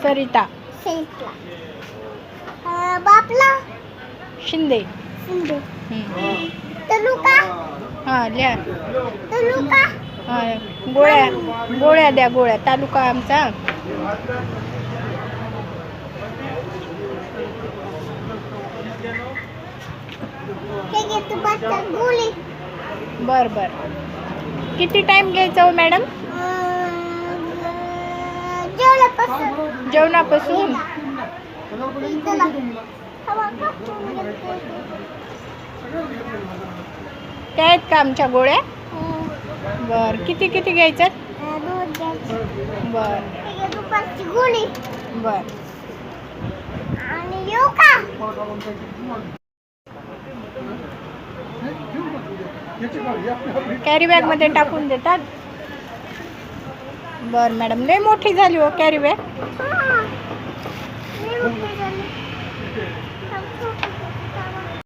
सरिता. सरिता. बापला शिंदे. शिंदे. तालुका. हां लिहा. तालुका. हां गोळ्या द्या गोळ्या. तालुका आमचा हे घे तू बच्चा गोळी. बर बर. किती टाइम घ्यायचा हो मॅडम? जेवणापासून. त्या आहेत का आमच्या गोळ्या? बर. किती किती घ्यायच्यात? बर दुपारची गोळी. बर. आणि येऊ का? कॅरी बॅग मध्ये टाकून देतात. बर मॅडम. लय मोठी झाली हो कॅरी बॅग.